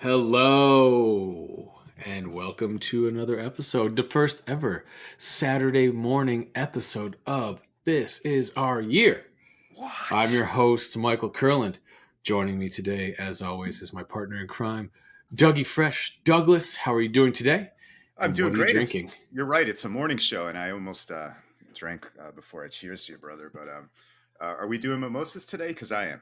Hello, and welcome to another episode, the first ever Saturday morning episode of This Is Our Year. I'm What? your host, Michael Curland. Joining me today, as always, is my partner in crime, Dougie Fresh. Douglas, how are you doing today? I'm And what doing are you great. drinking? You're right. It's a morning show, and I almost drank before I cheers to you, brother. But are we doing mimosas today? Because I am.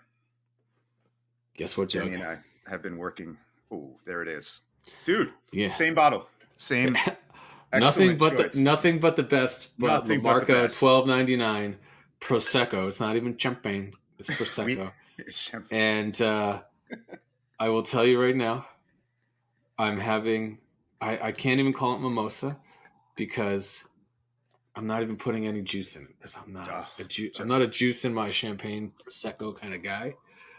Guess what, Jenny Doug? and I have been working. Oh, there it is, dude. Yeah. Same bottle, same nothing excellent but the choice. nothing but the best, but La Nothing but the Marca best. 12.99 Prosecco. It's not even champagne, it's We Prosecco. champagne. And I will tell you right now, I'm having. I can't even call it mimosa because I'm not even putting any juice in it because Oh, I'm not a just juice in my champagne prosecco kind of guy.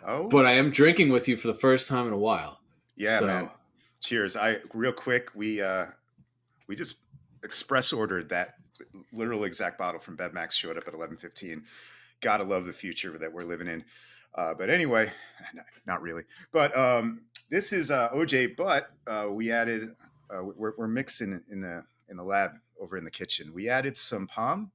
oh But I am drinking with you for the first time in a while. yeah, So man. Cheers. I real quick. We just express ordered that literal exact bottle from BevMax. Showed up at 11:15. Gotta love the future that we're living in. But anyway, not really. But this is OJ. But we added. We're mixing in the lab over in the kitchen. We added some palm.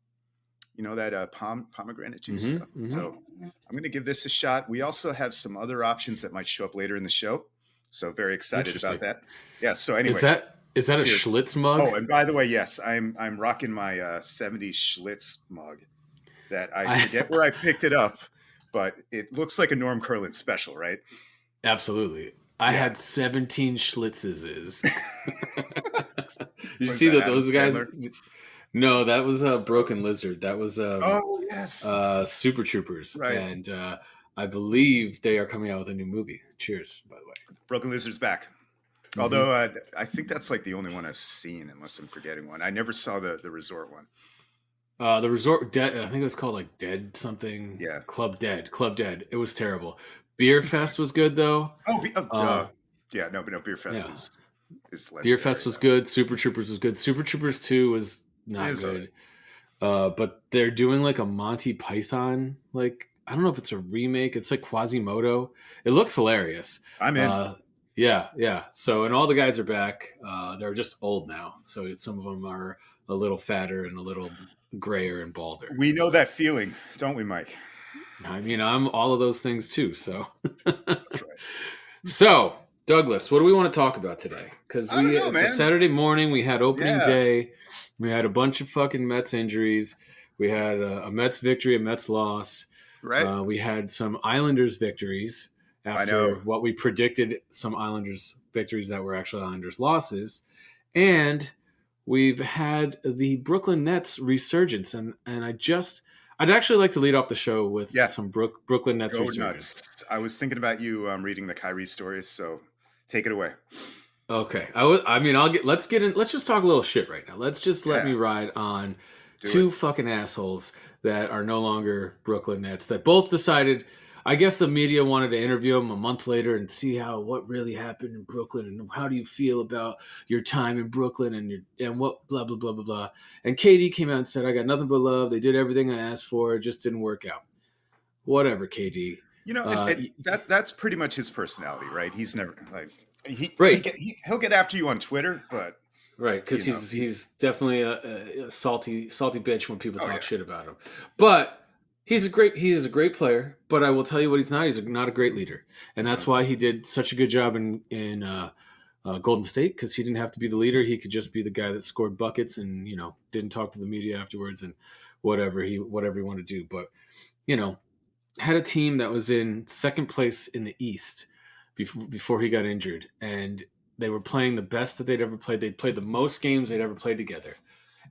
You know that pomegranate juice hmm stuff. hmm So I'm going to give this a shot. We also have some other options that might show up later in the show. So very excited about Interesting. that. Yeah. So Is anyway, that a cheers. Schlitz mug? Oh, and by the way, yes, I'm rocking my '70s Schlitz mug that I I forget where I picked it up, but it looks like a Norm Curlin special, right? absolutely. I Yeah. had 17 Schlitzes. You Was see that that Adam those guys? Sandler? No, that was a Oh, Broken Lizard. That was oh yes, Super Troopers, right. and I believe they are coming out with a new movie. Cheers, by the way. Broken Lizard's back. hmm Although I think that's like the only one I've seen, unless I'm forgetting one. I never saw the resort one. The resort, I think it was called like Dead something. Yeah. Club Dead. It was terrible. Beer Fest was good though. Oh, Uh, duh. Yeah, no, but no, Beer Fest yeah, is Beer Fest legendary. was good. Super Troopers was good. Super Troopers 2 was Yeah. It not is all right. good. But they're doing like a Monty Python, like I don't know if it's a remake. It's like Quasimodo. It looks hilarious. I'm in. Uh, yeah. So and all the guys are back. They're just old now, so some of them are a little fatter and a little grayer and balder. We know So that feeling, don't we, Mike? I mean, I'm all of those things too. So That's right. so Douglas, what do we want to talk about today? Because I don't know, it's a man. Saturday morning. We had opening Yeah, day. We had a bunch of fucking Mets injuries. We had a Mets victory, a Mets loss. right. We had some Islanders victories I know. after what we predicted some Islanders victories that were actually Islanders losses. And we've had the Brooklyn Nets resurgence. And I'd actually like to lead off the show with Yeah, some Brooklyn Nets go resurgence. nuts. I was thinking about you reading the Kyrie stories, so take it away. Okay. I mean, let's get in. Let's just talk a little shit right now. Let's just let me Yeah, ride on do it. two fucking assholes that are no longer Brooklyn Nets that both decided. I guess the media wanted to interview them a month later and see what really happened in Brooklyn and how do you feel about your time in Brooklyn and what blah blah blah blah blah. And KD came out and said, "I got nothing but love. They did everything I asked for. It just didn't work out." Whatever, KD. You know, and, Uh, and that's pretty much his personality, right? He's never like right. he'll get after you on Twitter, but Right, because you know he's definitely a salty bitch when people oh talk yeah, shit about him. But he is a great player. But I will tell you what he's not. He's not a great leader, and that's no, why he did such a good job in Golden State because he didn't have to be the leader. He could just be the guy that scored buckets and didn't talk to the media afterwards and whatever he wanted to do. But you know had a team that was in second place in the East before he got injured, and they were playing the best that they'd ever played. They'd played the most games they'd ever played together.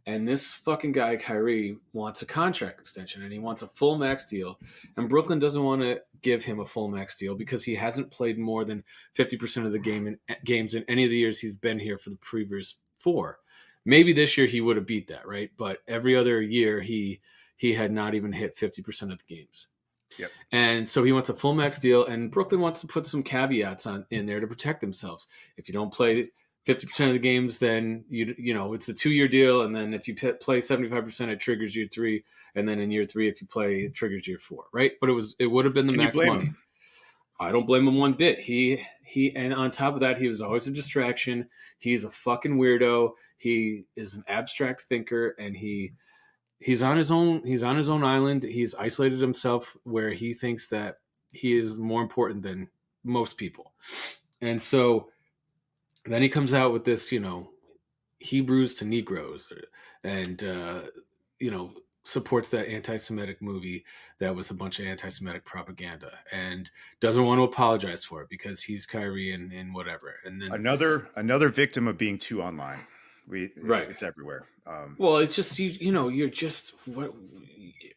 And this fucking guy, Kyrie, wants a contract extension and he wants a full max deal. And Brooklyn doesn't want to give him a full max deal because he hasn't played more than 50% of the games in any of the years he's been here for the previous four. Maybe this year he would have beat that, right? But every other year he had not even hit 50% of the games. yep. And so he wants a full max deal, and Brooklyn wants to put some caveats in there to protect themselves. If you don't play 50% of the games, then it's a 2-year deal, and then if you play 75%, it triggers year 3, and then in year 3, if you play, it triggers year 4, right? But it would have been the Can you max blame money. him? I don't blame him one bit. And on top of that, he was always a distraction. He's a fucking weirdo. He is an abstract thinker, and he's on his own. He's on his own island. He's isolated himself where he thinks that he is more important than most people. And so then he comes out with this, Hebrews to Negroes, and supports that anti-Semitic movie that was a bunch of anti-Semitic propaganda, and doesn't want to apologize for it because he's Kyrie and whatever. And then Another victim of being too online. right, It's everywhere. well, it's just you're just what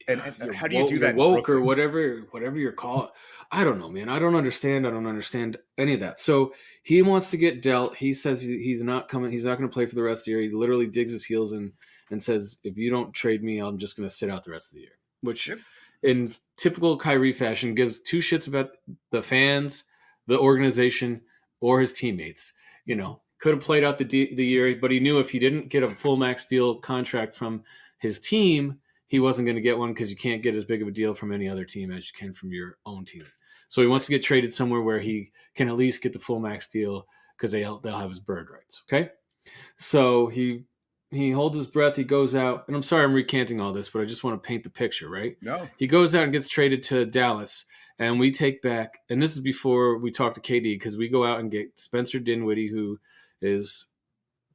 And you're how do you woke, do you're that in woke or Brooklyn? whatever you're called. I don't know, man. I don't understand. I don't understand any of that. So he wants to get dealt. He says he's not coming. He's not going to play for the rest of the year. He literally digs his heels in and says, "If you don't trade me, I'm just going to sit out the rest of the year." Which, Yep. in typical Kyrie fashion, gives two shits about the fans, the organization, or his teammates. Could have played out the year, but he knew if he didn't get a full max deal contract from his team, he wasn't going to get one because you can't get as big of a deal from any other team as you can from your own team. So he wants Right. to get traded somewhere where he can at least get the full max deal because they'll have his bird rights. Okay, so he holds his breath. He goes out, and I'm sorry I'm recanting all this, but I just want to paint the picture. Right? No. He goes out and gets traded to Dallas, and we take back. And this is before we talk to KD because we go out and get Spencer Dinwiddie, who is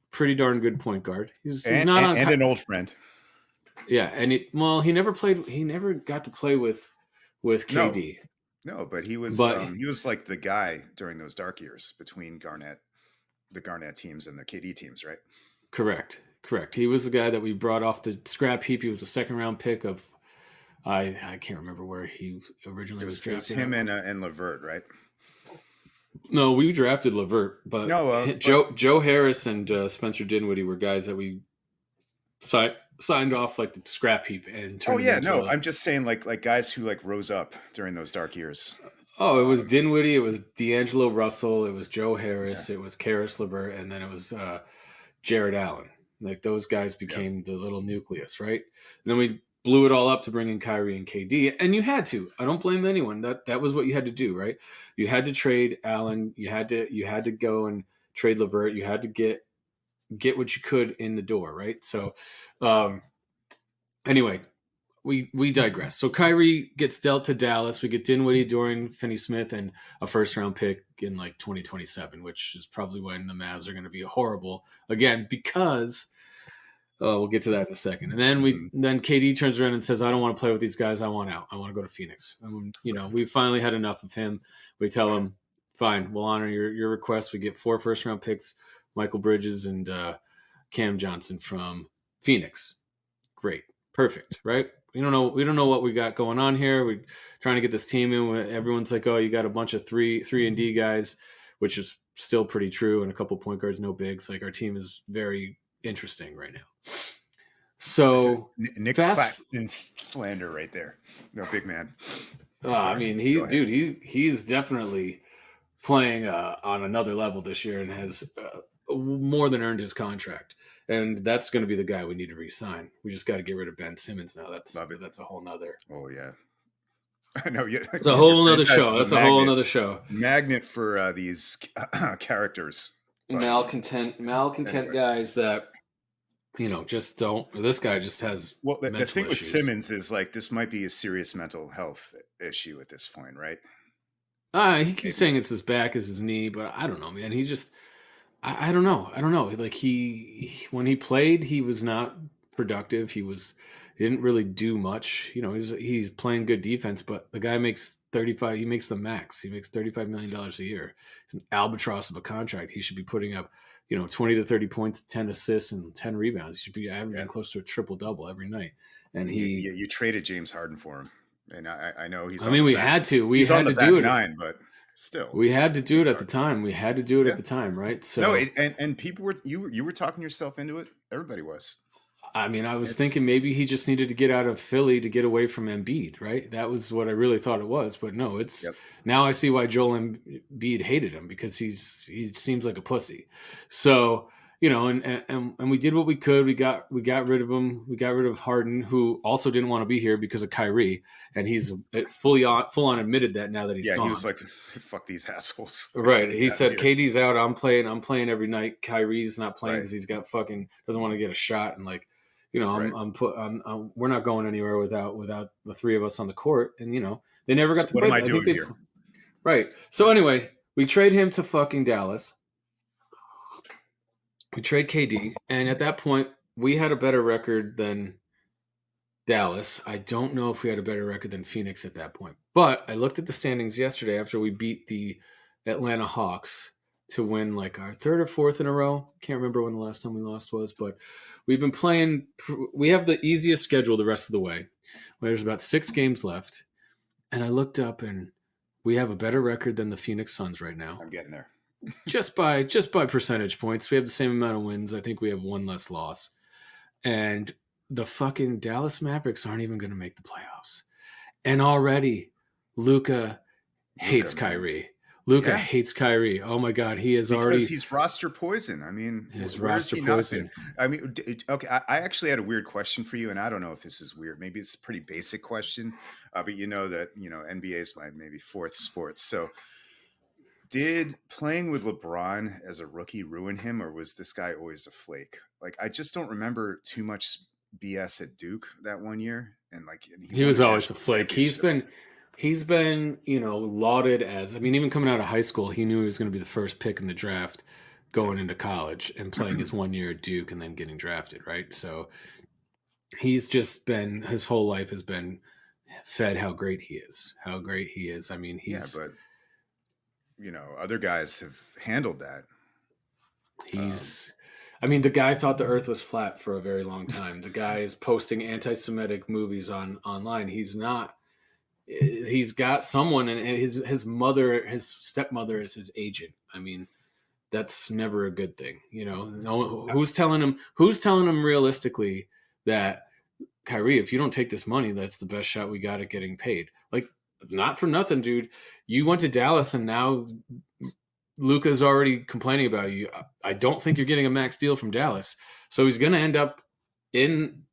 pretty darn good point guard. He's not on. And an old friend. Yeah, and he never played. He never got to play with No, KD. no, but But he was like the guy during those dark years between the Garnett teams and the KD teams, right? correct. He was the guy that we brought off the scrap heap. He was a second round pick of I can't remember where he originally was It was drafted. him and Levert, right? No, we drafted Levert, but No, but Joe Harris and Spencer Dinwiddie were guys that we signed off like the scrap heap and oh turned them yeah, into no, a. I'm just saying like guys who like rose up during those dark years. Oh, it was Um, Dinwiddie, it was D'Angelo Russell, it was Joe yeah, Harris, it was Karis LeVert, and then it was Jared Allen. Like those guys yeah, became the little nucleus, right? And then we blew it all up to bring in Kyrie and KD, and you had to. I don't blame anyone. That was what you had to do, right? You had to trade Allen. You had to go and trade LeVert. You had to get what you could in the door, right? So, um, anyway, we digress. So Kyrie gets dealt to Dallas. We get Dinwiddie, Dorian Finney-Smith, and a first-round pick in like 2027, which is probably when the Mavs are going to be horrible again because we'll get to that in a second. And then hmm KD turns around and says, "I don't want to play with these guys. I want out. I want to go to Phoenix." And, we finally had enough of him. We tell him, "Fine, we'll honor your request. We get 4 first-round picks, Michael Bridges and Cam Johnson from Phoenix." Great, perfect, right? We don't know what we got going on here. We're trying to get this team in. Everyone's like, "Oh, you got a bunch of three and D guys," which is still pretty true, and a couple point guards, no bigs. Like our team is very interesting right now. So Nick fast. Claxton slander right there. No, big man. I Sorry, mean, go ahead. he's definitely playing on another level this year and has more than earned his contract. And that's going to be the guy we need to re-sign. We just got to get rid of Ben Simmons now. That's Love it. that's a whole nother. Oh yeah, I know. It's a Your whole nother franchise show. is a That's a whole nother show. magnet for these characters. But Malcontent anyway, guys that just don't. This guy just has well, the mental thing with issues. Simmons is like this might be a serious mental health issue at this point, right? He keeps Maybe. saying it's his back, is his knee, but I don't know, man. He just I don't know. I don't know. Like when he played, he was not productive. He didn't really do much. He's playing good defense, but the guy makes 35. He makes the max. He makes $35 million a year. It's an albatross of a contract. He should be putting up, 20 to 30 points, 10 assists, and 10 rebounds. He should be Yeah. averaging close to a triple double every night. I And mean, you traded James Harden for him, and I know I mean, we had to. We he's on had the to do back it. nine, but still, We had to do it James at the Harden. time. We had to do it at Yeah. the time, right? No, So and people were you were talking yourself into it. Everybody was. I mean, I was It's thinking maybe he just needed to get out of Philly to get away from Embiid, right? That was what I really thought it was. But no, it's yep. now I see why Joel Embiid hated him because he seems like a pussy. So and we did what we could. We got rid of him. We got rid of Harden, who also didn't want to be here because of Kyrie, and he's full on admitted that now that he's Yeah, he was gone. like, "Fuck these assholes, get Right. me He out of said here." KD's out. I'm playing every night. Kyrie's not playing Right, because he's got fucking doesn't want to get a shot. And like, right. we're not going anywhere without the three of us on the court. And they never got So to what am play. I I think doing they here? right. So anyway, we trade him to fucking Dallas. We trade KD, and at that point, we had a better record than Dallas. I don't know if we had a better record than Phoenix at that point. But I looked at the standings yesterday after we beat the Atlanta Hawks to win like our third or fourth in a row. Can't remember when the last time we lost was, but we've been playing. We have the easiest schedule the rest of the way. There's about 6 games left, and I looked up and we have a better record than the Phoenix Suns right now, I'm getting there. just by percentage points. We have the same amount of wins. I think we have one less loss, and the fucking Dallas Mavericks aren't even going to make the playoffs. And already, Luca Luca, hates man. Kyrie. Luca Yeah, hates Kyrie. Oh my god, he is because already he's roster poison. I mean, his where has roster he not been? poison. I mean, okay, I actually had a weird question for you, and I don't know if this is weird. Maybe it's a pretty basic question, but you know that NBA is my maybe fourth sport. So, did playing with LeBron as a rookie ruin him, or was this guy always a flake? Like, I just don't remember too much BS at Duke that one year, and he He won was the always a national flake. He's championship. been he's been, lauded as, I mean, even coming out of high school, he knew he was going to be the first pick in the draft Yeah, going into college and playing his 1 year at Duke and then getting drafted, right? So he's just been his whole life has been fed how great he is. How great he is. I mean, yeah, he's but other guys have handled that. Um, He's, I mean, the guy thought the Earth was flat for a very long time. The guy is posting anti-Semitic movies on online. He's not. He's got someone, and his mother, his stepmother, is his agent. I mean, that's never a good thing. No, uh, who's telling him? Who's telling him realistically that Kyrie, if you don't take this money, that's the best shot we got at getting paid. Like, not for nothing, dude. You went to Dallas, and now Luca's already complaining about you. I don't think you're getting a max deal from Dallas. So he's going to end up in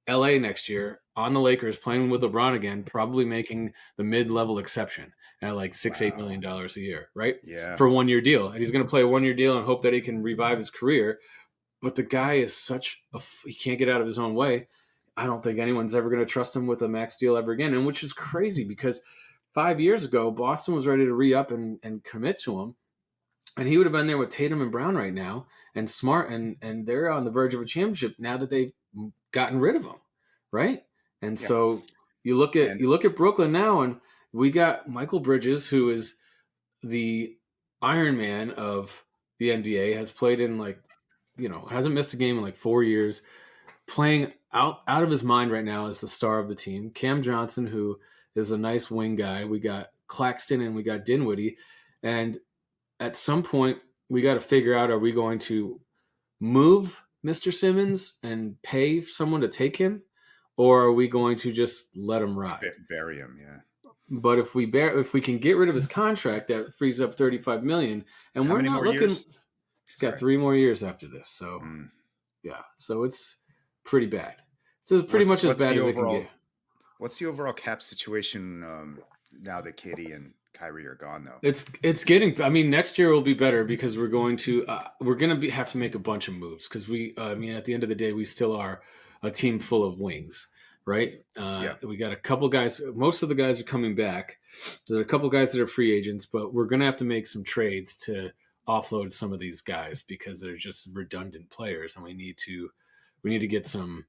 LA next year on the Lakers playing with LeBron again, probably making the mid-level exception at like $6-8 million wow. a year, right? Yeah. For a 1 year deal. And he's going to play a 1 year deal and hope that he can revive his career. But the guy is he can't get out of his own way. I don't think anyone's ever going to trust him with a max deal ever again. And which is crazy because 5 years ago, Boston was ready to re up and commit to him, and he would have been there with Tatum and Brown right now, and Smart, and they're on the verge of a championship now that they've gotten rid of him, right? And Yeah. so And you look at Brooklyn now, and we got Michael Bridges, who is the Iron Man of the NBA, has played in like, hasn't missed a game in like 4 years, playing out of his mind right now as the star of the team. Cam Johnson, who is a nice wing guy. We got Claxton and we got Dinwiddie, and at some point we got to figure out, are we going to move Mr. Simmons and pay someone to take him, or are we going to just let him ride? bury him. Yeah. But if we can get rid of his contract, that frees up 35 million, and How we're many not more looking. years? He's got Sorry. 3 more years after this, so Mm. yeah, so it's pretty bad. It's pretty What's much as what's bad the as it can get. overall what's the overall cap situation now that Katie and Kyrie are gone though? It's getting. I mean, next year will be better because we're going to have to make a bunch of moves because I mean, at the end of the day, we still are a team full of wings, right? Yeah. We got a couple guys. Most of the guys are coming back. There are a couple guys that are free agents, but we're going to have to make some trades to offload some of these guys because they're just redundant players, and we need to get some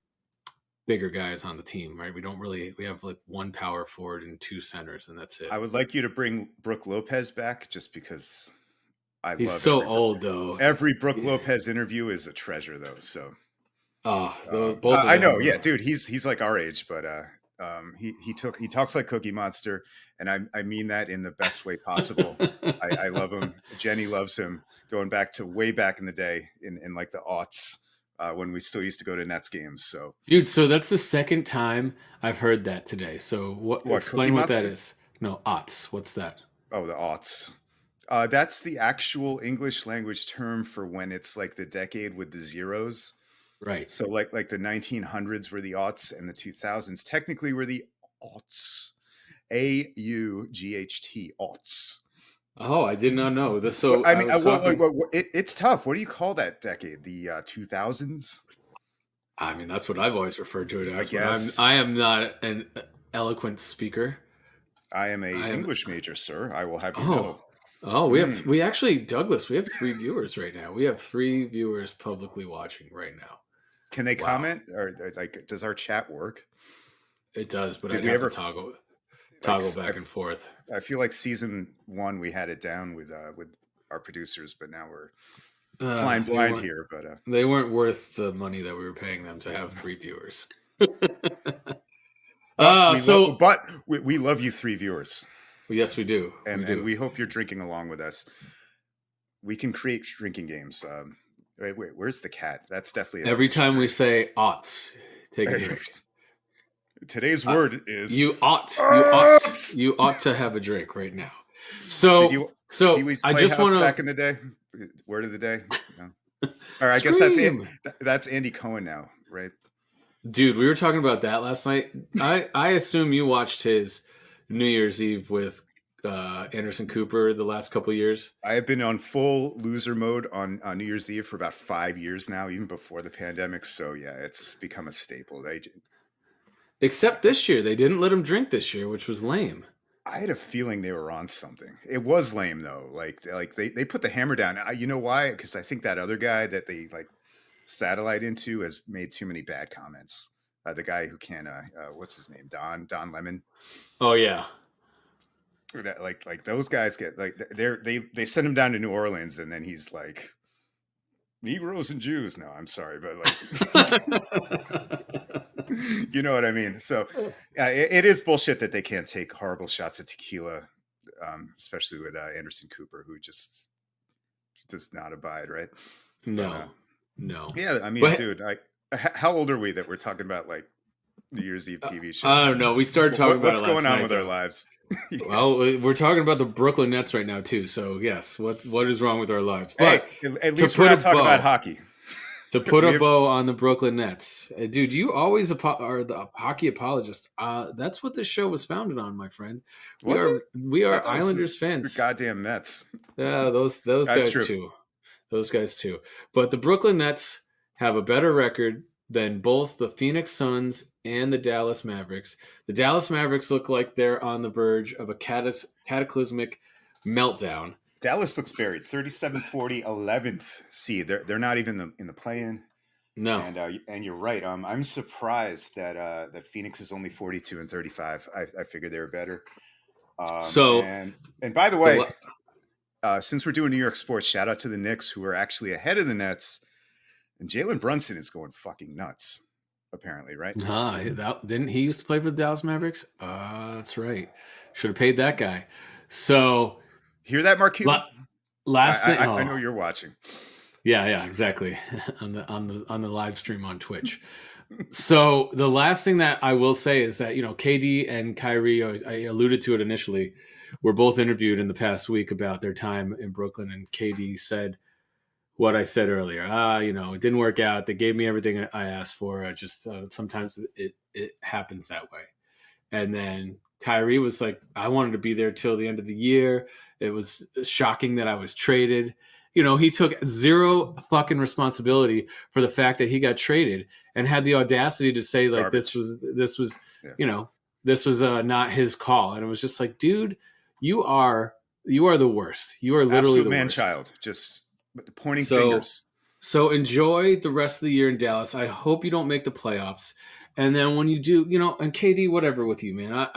bigger guys on the team, right? We have like one power forward and two centers, and that's it. I would like you to bring Brooke Lopez back just because I He's love so old though. every Brooke Yeah. Lopez interview is a treasure though. So Oh, those both of I know, them yeah, are. dude, he's like our age, but he talks like Cookie Monster, and I mean that in the best way possible. I love him. Jenny loves him. Going back to way back in the day in like the aughts when we still used to go to Nets games. So Dude, so that's the second time I've heard that today. So what what Cookie explain what that Monster? is. No, Otts. What's that? Oh, the aughts. That's the actual English language term for when it's like the decade with the zeros. Right. So like the 1900s were the aughts and the 2000s technically were the aughts. AUGHT aughts. Oh, I did not know this. Well, So I I mean, was talking. it's tough. What do you call that decade? The 2000s, I mean, that's what I've always referred to it I as, but guess. I am not an eloquent speaker. I am a I am. English major, sir. I will have you know. Oh, oh, Mm. we actually, Douglas, we have three viewers right now. We have three viewers publicly watching right now. Can they Wow, comment or like? Does our chat work? it does, but Did I'd we have to ever like? toggle back and forth. I feel like season one we had it down with our producers, but now we're flying They blind weren't here. But they weren't worth the money that we were paying them to have three viewers. So we love you three viewers, yes, we do, we and do. we hope you're drinking along with us. We can create drinking games. Wait, where's the cat? That's definitely a Every fish, time we right? say "oughts," take a drink. Today's Uh, word is odds. you ought to have a drink right now. Did So, you Pee so Wee's I just Playhouse want back in the day? Word of the day? No. Or I guess scream, that's Andy Cohen now, right? dude. We were talking about that last night. I assume you watched his New Year's Eve with Anderson Cooper the last couple years, I have been on full loser mode on New Year's Eve for about 5 years now, even before the pandemic. So yeah, it's become a staple. except this year they didn't let him drink this year, which was lame. I had a feeling they were on something. It was lame though. Like they put the hammer down. You know why? Because I think that other guy that they like satellite into has made too many bad comments. The guy who can what's his name? Don Lemon. Oh yeah, That like those guys get like they send him down to New Orleans and then he's like Negroes and Jews. No, I'm sorry, but like you know what I mean. So yeah, it is bullshit that they can't take horrible shots of tequila, especially with Anderson Cooper, who just does not abide, right? But no, no. yeah, I mean, But dude, how old are we that we're talking about like New Year's Eve TV I shows? don't know. We started talking about it What's last going on night, with our though. lives? Yeah. Well, we're talking about the Brooklyn Nets right now too. So yes, what is wrong with our lives? Hey, But at to least we're put a not talking about bow hockey. to put a We have bow on the Brooklyn Nets, dude, you always are the hockey apologist. That's what this show was founded on, my friend. was it? We I are thought it was Islanders the fans. goddamn Mets. Yeah, those That's guys true. too. Those guys too. But the Brooklyn Nets have a better record than both the Phoenix Suns and the Dallas Mavericks. The Dallas Mavericks look like they're on the verge of a cataclysmic meltdown. Dallas looks buried. 37-40, 11th seed. They're not even in the play-in. No. And you're right. I'm surprised that Phoenix is only 42-35. I figured they were better. So And by the way, the since we're doing New York sports, shout out to the Knicks who are actually ahead of the Nets. And Jalen Brunson is going fucking nuts. Apparently, right? didn't he used to play for the Dallas Mavericks? That's right. Should have paid that guy. So Hear that, Mark Cuban? last thing. I know Oh, you're watching. yeah, exactly. On the live stream on Twitch. So the last thing that I will say is that KD and Kyrie, I alluded to it initially, were both interviewed in the past week about their time in Brooklyn, and KD said what I said earlier. It didn't work out. They gave me everything I asked for. I just sometimes it happens that way. And then Kyrie was like, I wanted to be there till the end of the year. It was shocking that I was traded. He took zero fucking responsibility for the fact that he got traded and had the audacity to say like Garbage. this was, Yeah. you know, this was not his call. And it was just like, dude, you are the worst. You are literally Absolute the man worst. child. Just pointing So fingers. so enjoy the rest of the year in Dallas. I hope you don't make the playoffs. And then when you do, and KD, whatever with you, man.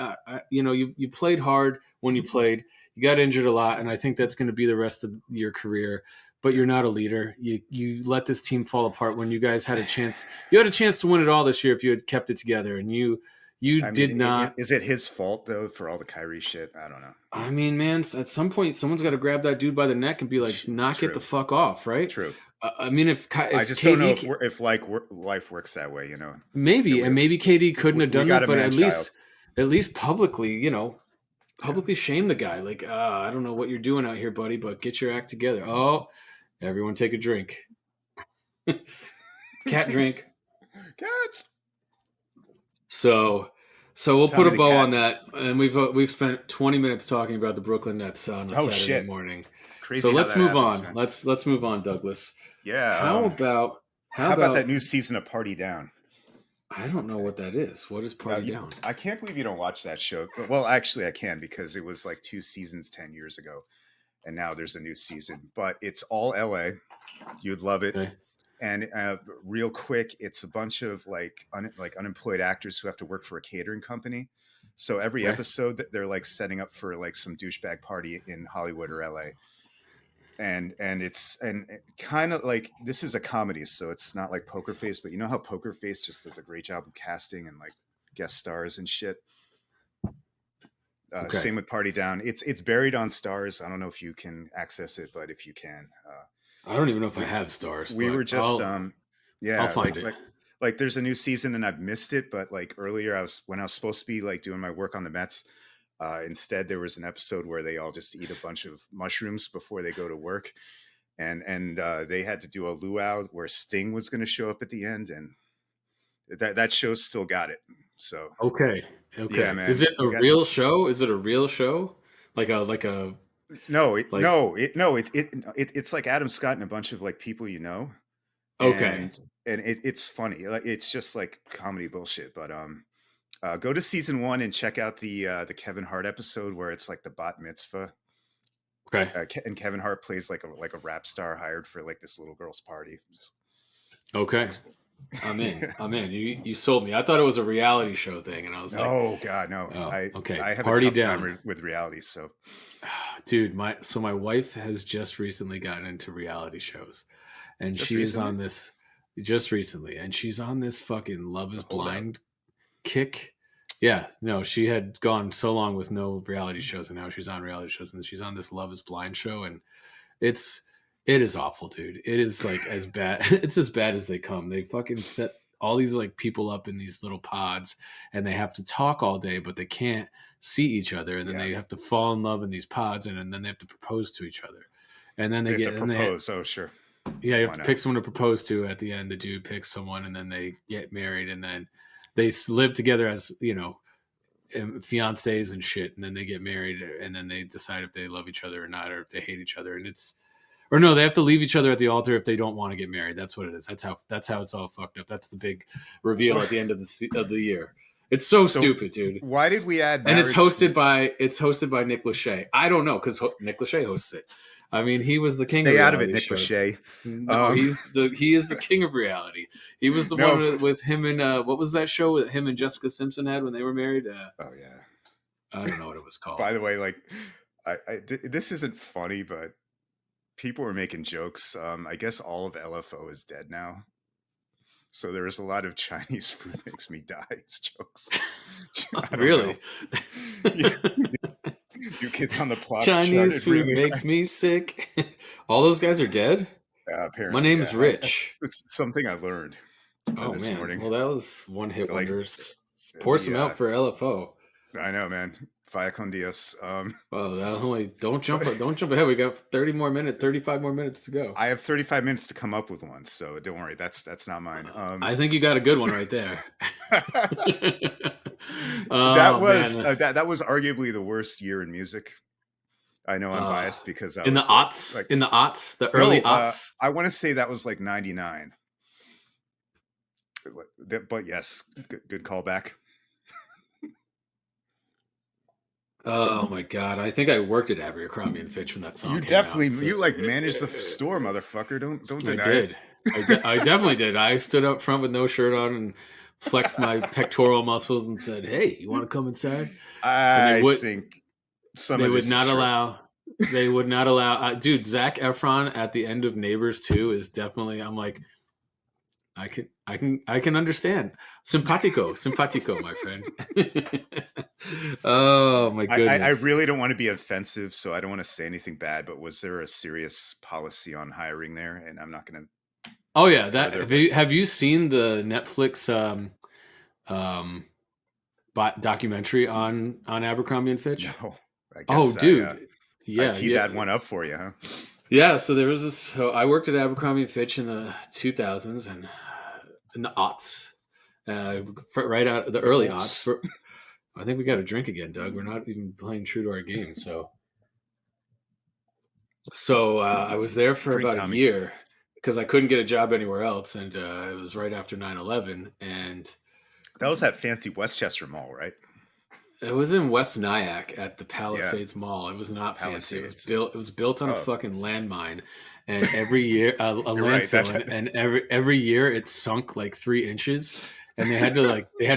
You played hard when you played. You got injured a lot, and I think that's going to be the rest of your career. But Yeah. you're not a leader. You let this team fall apart when you guys had a chance. You had a chance to win it all this year if you had kept it together, and you I mean, did not. is it his fault though for all the Kyrie shit? I don't know. I mean, man, at some point, someone's got to grab that dude by the neck and be like, "Knock it the True, fuck off!" Right? true. I mean, I if just don't know if KD we're, if like life works that way. maybe, and maybe KD couldn't have We done got that, a but man child. at least publicly, Yeah. publicly shame the guy. Like, I don't know what you're doing out here, buddy, but get your act together. Oh, everyone take a drink. Cat drink. Cats. So, so we'll put Tommy a the bow cat. on that, and we've spent 20 minutes talking about the Brooklyn Nets on a Oh Saturday shit. morning. So Crazy how let's that move happens, on. man. Let's move on, Douglas. Yeah. How about how How about that about new season of Party Down? I don't know what that is. What is Party Down? I can't believe you don't watch that show. Well, actually, I can because it was like two seasons 10 years ago, and now there's a new season. But it's all LA. You'd love it. Okay. And real quick, it's a bunch of like unemployed actors who have to work for a catering company. So every Okay. episode, they're like setting up for like some douchebag party in Hollywood or LA, and it's and kind of like this is a comedy, so it's not like Poker Face, but you know how Poker Face just does a great job of casting and like guest stars and shit. Okay. Same with Party Down. It's buried on Stars. I don't know if you can access it, but if you can, I don't even know if I we have stars, we were but just I'll yeah, find it. like there's a new season and I've missed it, but like earlier when I was supposed to be like doing my work on the Mets, instead there was an episode where they all just eat a bunch of mushrooms before they go to work, and they had to do a luau where Sting was going to show up at the end, and that show's still got it. So Okay. yeah, Okay. Is man, it a you got real show? Is it a real show? Like a no, it, like no, it, no, it's like Adam Scott and a bunch of like people you know, okay. and it's funny. Like it's just like comedy bullshit. But go to season one and check out the Kevin Hart episode where it's like the bat mitzvah. Okay. And Kevin Hart plays like a rap star hired for like this little girl's party. It's Okay. excellent. I'm in. I'm in. You sold me. I thought it was a reality show thing, and I was like, No, God, no. oh, okay. I have a Party tough time down. with reality. So Dude, my wife has just recently gotten into reality shows, and just she is recently, on this just recently, and she's on this fucking Love the is holdout. Blind kick. Yeah, no, she had gone so long with no reality shows, and now she's on reality shows, and she's on this Love is Blind show, and it's it is awful, dude. It is like as bad. It's as bad as they come. They fucking set all these like people up in these little pods, and they have to talk all day, but they can't see each other, and then Yeah, they have to fall in love in these pods, and then they have to propose to each other, and then they they have to get and they propose. Oh, sure. yeah, you have Why to not? pick someone to propose to at the end. The dude picks someone, and then they get married, and then they live together as fiancés and shit, and then they get married, and then they decide if they love each other or not, or if they hate each other, and it's or no, they have to leave each other at the altar if they don't want to get married. That's what it is. That's how it's all fucked up. That's the big reveal at the end of the year. It's so So stupid, dude. why did we add And it's marriage? hosted by Nick Lachey. I don't know because Nick Lachey hosts it. I mean, he was the king of Stay out of it, reality Nick shows. Lachey. No, Um, he is the king of reality. He was the no. one with him and what was that show that him and Jessica Simpson had when they were married? Oh yeah. I don't know what it was called. By the way, like, this isn't funny, but people were making jokes. I guess all of LFO is dead now. So there was a lot of Chinese food makes me die. It's jokes. I don't know. Really? Yeah, New Kids on the Block Chinese charted food really makes me sick. All those guys are dead. My apparently, name's yeah. That's Rich. it's something I learned Oh this man. morning. Well, that was one hit Like wonders. Pour the some out for LFO. I know, man. Via con Dios. Oh, that only But don't jump ahead. We got 35 more minutes to go. I have 35 minutes to come up with one, so don't worry. That's not mine. I think you got a good one right there. that Oh was man. that was arguably the worst year in music. I know I'm Uh biased because I in the was like aughts, like the early no, aughts. I want to say that was like 99. But yes, good callback. Oh my god. I think I worked at Abercrombie and Fitch when that song You came out. definitely So you like managed the store, motherfucker. Don't I deny it. did. I definitely did. I stood up front with no shirt on and flexed my pectoral muscles and said, "Hey, you want to come inside?" And I think some they of would this is not true. allow they would not allow dude, Zach Efron at the end of Neighbors 2 is definitely I'm like I can understand. Simpatico, my friend. Oh my I goodness. really don't want to be offensive, so I don't want to say anything bad. But was there a serious policy on hiring there? And I'm not going to Oh go yeah, that further, but have you seen the Netflix um documentary on Abercrombie and no. Fitch? I Oh, guess dude. I Yeah, teed yeah. that one up for you, huh? Yeah, so there was this. So I worked at Abercrombie and Fitch in the 2000s and in the aughts, right out the The early aughts. Oats. I think we got a drink again, Doug. We're not even playing true to our game. So I was there for Drink about a Tommy. year because I couldn't get a job anywhere else, and it was right after 9/11, and That was that fancy Westchester Mall, right? it was in West Nyack at the Yeah, Palisades Mall. It was not fancy. It was Palisades. built. It was built on a Oh, fucking landmine, and every year a you're right. landfill, and every year it sunk like 3 inches, and they had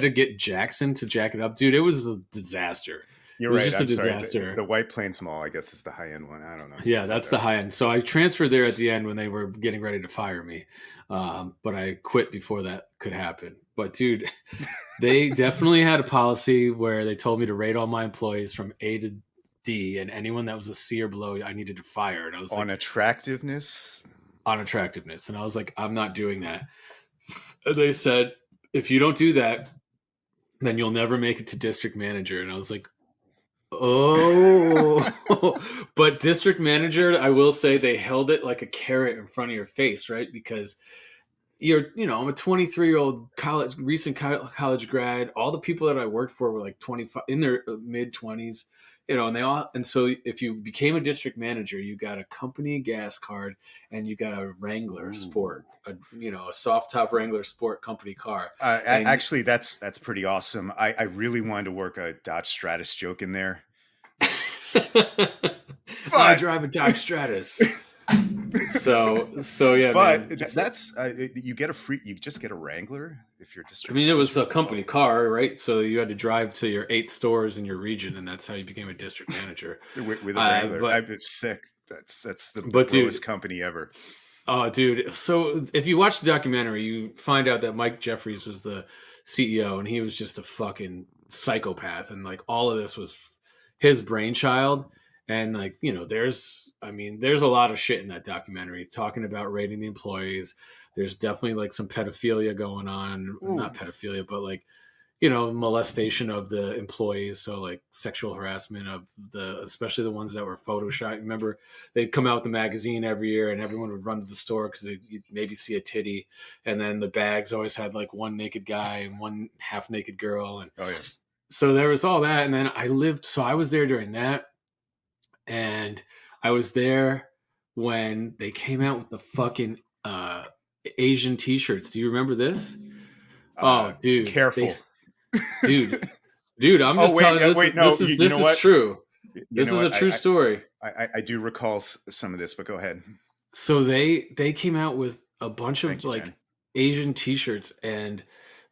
to get Jackson to jack it up, dude. It was a disaster. It You're was right. just a I'm sorry. The disaster. White Plains Mall, I guess, is the high end one. I don't know, Yeah, but that's the high end. So I transferred there at the end when they were getting ready to fire me, but I quit before that could happen. But dude, they definitely had a policy where they told me to rate all my employees from A to D, and anyone that was a C or below, I needed to fire. And I was on like, attractiveness. on attractiveness. And I was like, I'm not doing that. And they said, if you don't do that, then you'll never make it to district manager. And I was like, oh, but district manager, I will say they held it like a carrot in front of your face, right? Because I'm a 23-year-old recent college grad. All the people that I worked for were like 25 in their mid 20s, and so if you became a district manager, you got a company gas card and you got a Wrangler Ooh. Sport, a soft top Wrangler Sport company car, and Actually, that's pretty awesome. I really wanted to work a Dodge Stratus joke in there, I but drive a Dodge Stratus. So yeah, but man. that's you get a free. You just get a Wrangler if you're I district mean, it was a manager. company Oh, car, right? So you had to drive to your 8 stores in your region, and that's how you became a district manager. with a Uh, Wrangler, but I'm sick. That's the but bros dude, company ever. oh dude. So if you watch the documentary, you find out that Mike Jeffries was the CEO, and he was just a fucking psychopath, and like all of this was his brainchild. And like there's a lot of shit in that documentary talking about rating the employees. There's definitely like some pedophilia going on, Ooh, not pedophilia, but like molestation of the employees. So like sexual harassment of especially the ones that were photoshopped. Remember, they'd come out with the magazine every year, and everyone would run to the store because you'd maybe see a titty, and then the bags always had like one naked guy and one half naked girl, and oh yeah. so there was all that. And then I was there during that, and I was there when they came out with the fucking Asian T-shirts. Do you remember this? Uh, Oh, dude, Careful. dude, dude, I'm Oh just wait, telling this. wait, no. You This know is what? true. You This know is a what? true story. I do recall some of this, but go ahead. So they came out with a bunch of Thank you, like Jen. Asian T-shirts, and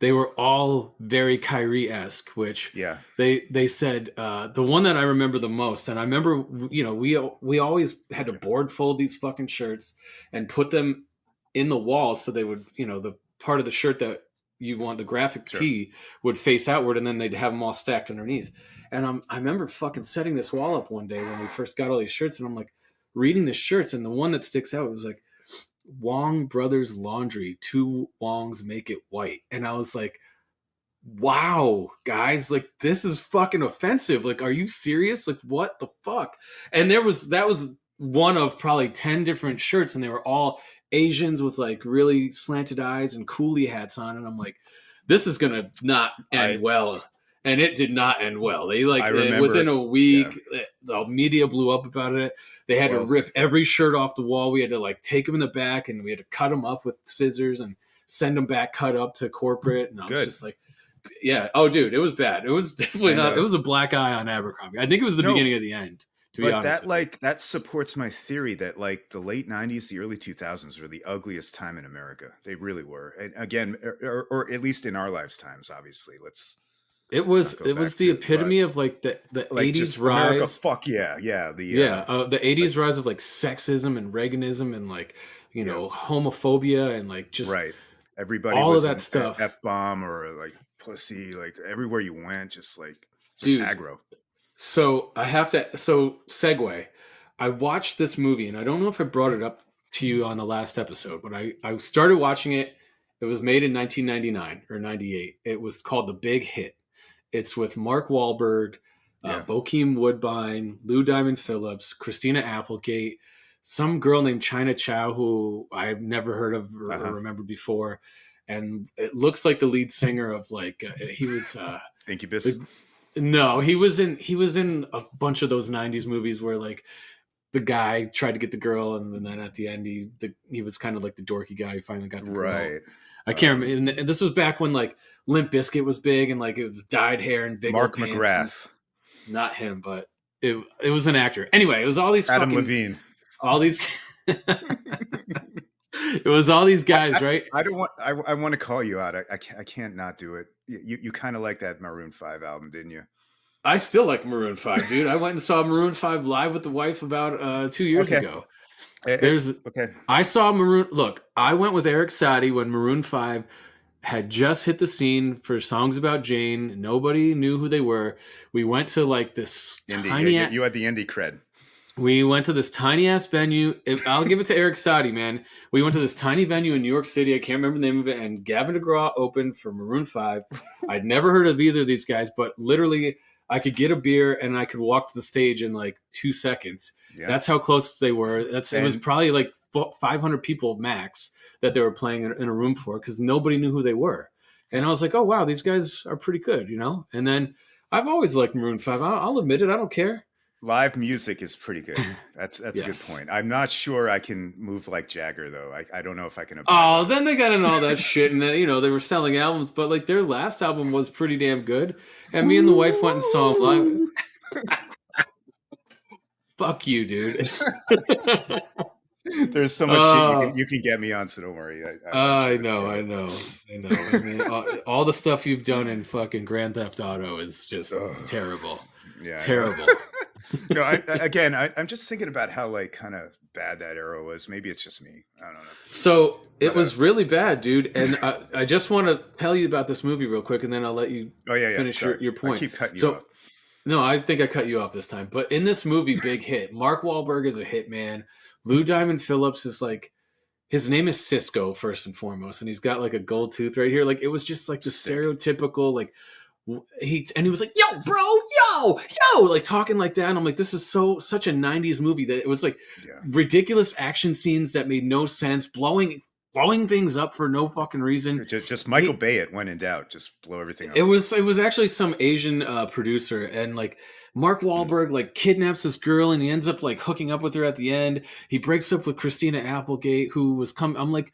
they were all very Kyrie-esque. Which Yeah, they said the one that I remember the most, and I remember we always had thank to you. board fold these fucking shirts and put them in the wall so they would the part of the shirt that you want the graphic Sure. tee would face outward, and then they'd have them all stacked underneath. And I remember fucking setting this wall up one day when we first got all these shirts, and I'm like reading the shirts, and the one that sticks out was like Wong Brothers Laundry. Two Wongs make it white, and I was like, wow, guys, like this is fucking offensive. Like, are you serious? Like, what the fuck? And that was one of probably 10 different shirts, and they were all Asians with like really slanted eyes and coolie hats on. And I'm like, this is gonna not end I well. And it did not end well. They I like within remember. a Yeah. week, the media blew up about it. They had to Well, rip every shirt off the wall. We had to like take them in the back, and we had to cut them up with scissors and send them back cut up to corporate. And I was good. just like, yeah. Oh, dude, it was bad. It was definitely And not. It was a black eye on Abercrombie. I think it was the no, beginning of the end. To be but honest that with you, like that supports my theory that like the late '90s, the early 2000s were the ugliest time in America. They really were. And again, or at least in our lifetimes, obviously. Let's not go it was back the to, but epitome of like the like '80s just America. rise. Fuck yeah, yeah. Yeah, the Like '80s rise of like sexism and Reaganism and like yeah, homophobia and like just right. Everybody all of was that an stuff, f bomb or like pussy. Like everywhere you went, just dude. aggro. So I have to. So segue. I watched this movie, and I don't know if I brought it up to you on the last episode, but I started watching it. It was made in 1999 or 98. It was called The Big Hit. It's with Mark Wahlberg. Yeah. Bokeem Woodbine, Lou Diamond Phillips, Christina Applegate, some girl named China Chow who I've never heard of or Uh-huh. remember before, and it looks like the lead singer of like he was Incubus. the no he was in a bunch of those '90s movies where like the guy tried to get the girl, and then at the end he was kind of like the dorky guy who finally got the girl. Right. I can't remember. And this was back when like Limp Bizkit was big and like it was dyed hair and big old Mark pants. And McGrath. not him, but it was an actor. Anyway, it was all these Adam fucking Levine. all these. It was all these I, guys, I, right? I don't want. I want to call you out. I can't not do it. You kind of like that Maroon 5 album, didn't you? I still like Maroon Five, dude. I went and saw Maroon Five live with the wife about 2 years Okay. ago. There's Okay. I saw Maroon. Look, I went with Eric Satie when Maroon Five had just hit the scene for songs about Jane. Nobody knew who they were. We went to like this Indie. Yeah, tiny. you had the indie cred. We went to this tiny ass venue. I'll give it to Eric Satie, man. We went to this tiny venue in New York City. I can't remember the name of it. And Gavin DeGraw opened for Maroon 5. I'd never heard of either of these guys, but literally, I could get a beer and I could walk to the stage in like 2 seconds. Yeah. That's how close they were. It was And probably like 500 people max that they were playing in a room for because nobody knew who they were. And yeah, I was like, oh, wow, these guys are pretty good, you know? And then I've always liked Maroon 5. I'll admit it. I don't care. live music is pretty good. That's a good Yes. point. I'm not sure I can move like Jagger though. I don't know if I can abide Oh, by then they got in all that shit, and they were selling albums, but like their last album was pretty damn good. And me and the wife went and saw them live. it. Fuck you, dude. There's so much shit Oh, you can get me on, so don't worry. I'm I sure it's know, worth I it. know, I know. I mean, all the stuff you've done in fucking Grand Theft Auto is just Ugh. terrible, Yeah, I know. terrible. No, I'm just thinking about how like kind of bad that era was. Maybe it's just me. I don't know. So it But was really bad, dude. And I just want to tell you about this movie real quick, and then I'll let you oh yeah. finish Sorry, your I point. keep cutting you So off. no, I think I cut you off this time. But in this movie, Big Hit, Mark Wahlberg is a hitman. Lou Diamond Phillips is like his name is Cisco first and foremost, and he's got like a gold tooth right here. Like it was just like the Sick. stereotypical like he was like, "Yo, bro, yo," like talking like that. And I'm like, this is such a '90s movie that it was like Yeah. ridiculous action scenes that made no sense, blowing things up for no fucking reason. Just Michael He Bay it when in doubt. Just blow everything up. it was actually some Asian producer, and like Mark Hmm. Wahlberg like kidnaps this girl, and he ends up like hooking up with her at the end. He breaks up with Christina Applegate, who was come. I'm like,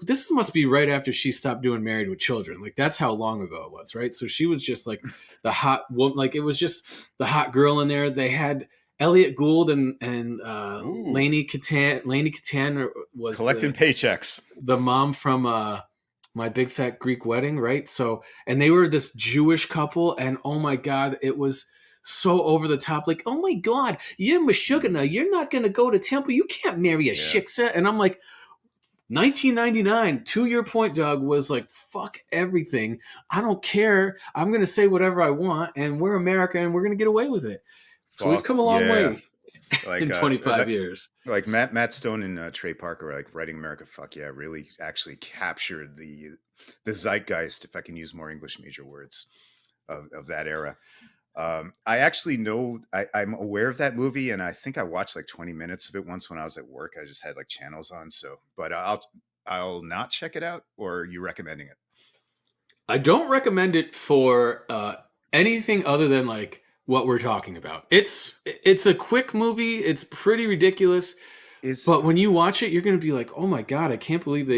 this must be right after she stopped doing Married with Children. Like that's how long ago it was, right? So she was just like the hot woman. Like it was just the hot girl in there. They had Elliot Gould and Ooh, Lainey Katan. Lainey Katan was collecting paychecks. the mom from My Big Fat Greek Wedding, right? So, and they were this Jewish couple, and oh my god, it was so over the top. Like, oh my god, you're Meshuggah, you're not going to go to temple, you can't marry a Yeah. shiksa. And I'm like, 1999, to your point, Doug, was like, fuck everything. I don't care. I'm going to say whatever I want, and we're America, and we're going to get away with it. So we've Fuck come a long yeah. way Like in 25 years. like Matt Stone and Trey Parker were like writing America. Fuck yeah, really actually captured the zeitgeist, if I can use more English major words, of that era. I actually know I'm aware of that movie, and I think I watched like 20 minutes of it once when I was at work. I just had like channels on, so but I'll not check it out. Or are you recommending it? I don't recommend it for anything other than like what we're talking about. It's a quick movie. It's pretty ridiculous, Is but when you watch it, you're gonna be like, "Oh my god, I can't believe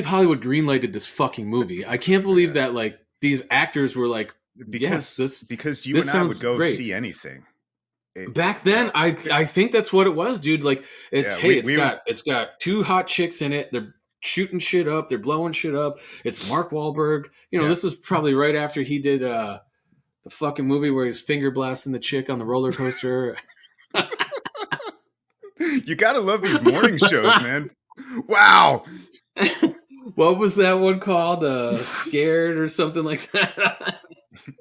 Hollywood greenlighted this fucking movie. I can't believe yeah, that like these actors were like, yes, because this you this and I would sounds go great." see anything. Back then, I It's, think that's what it was, dude. Like it's yeah, hey, we would, it's got two hot chicks in it. They're shooting shit up. They're blowing shit up. It's Mark Wahlberg. yeah. This is probably right after he did the fucking movie where he's finger blasting the chick on the roller coaster. You gotta love these morning shows, man. Wow. What was that one called? Scared or something like that.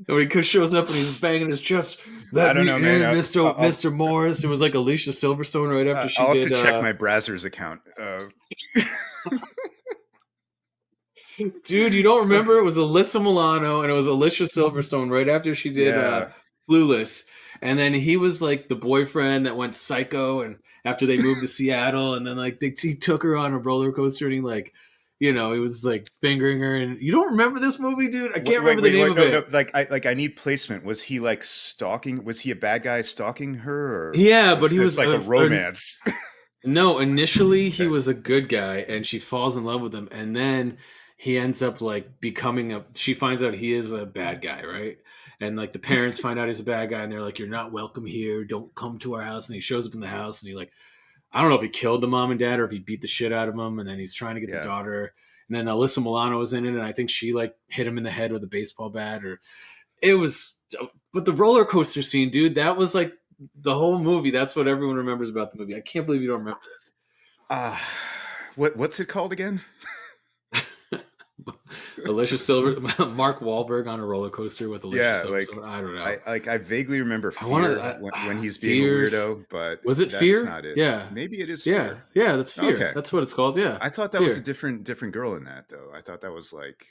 When he shows up and he's banging his chest, I "Let don't me know, man. in, Mister I'll Mister Morris." It was like Alicia Silverstone right after she I'll have to did. check my Brazzers account. Dude, you don't remember? It was Alyssa Milano and it was Alicia Silverstone right after she did Yeah, Clueless. And then he was like the boyfriend that went psycho and after they moved to Seattle and then like he took her on a roller coaster and he like he was like fingering her and you don't remember this movie, dude? I wait, can't wait, remember the wait, name wait, of no, no. it. I need placement. Was he like stalking? Was he a bad guy stalking her, or Yeah, but was he this was like a romance? no, initially he Okay. was a good guy and she falls in love with him and then he ends up like becoming a she finds out he is a bad guy, right? And like the parents find out he's a bad guy and they're like, "You're not welcome here. Don't come to our house." And he shows up in the house and he like I don't know if he killed the mom and dad or if he beat the shit out of them and then he's trying to get the Yeah. daughter. And then Alyssa Milano was in it and I think she like hit him in the head with a baseball bat or it was but the roller coaster scene, dude, that was like the whole movie. That's what everyone remembers about the movie. I can't believe you don't remember this. Uh what's it called again? Alicia Silver, Mark Wahlberg on a roller coaster with Alicia Yeah, like Silverstone. I don't know. I vaguely remember I want Fear to. when he's being a Fears. weirdo, but Was it that's Fear? not it. Yeah, Maybe it is yeah, Fear. yeah. That's Fear. Okay. That's what it's called. Yeah, I thought that was a Fear. different girl in that though. I thought that was like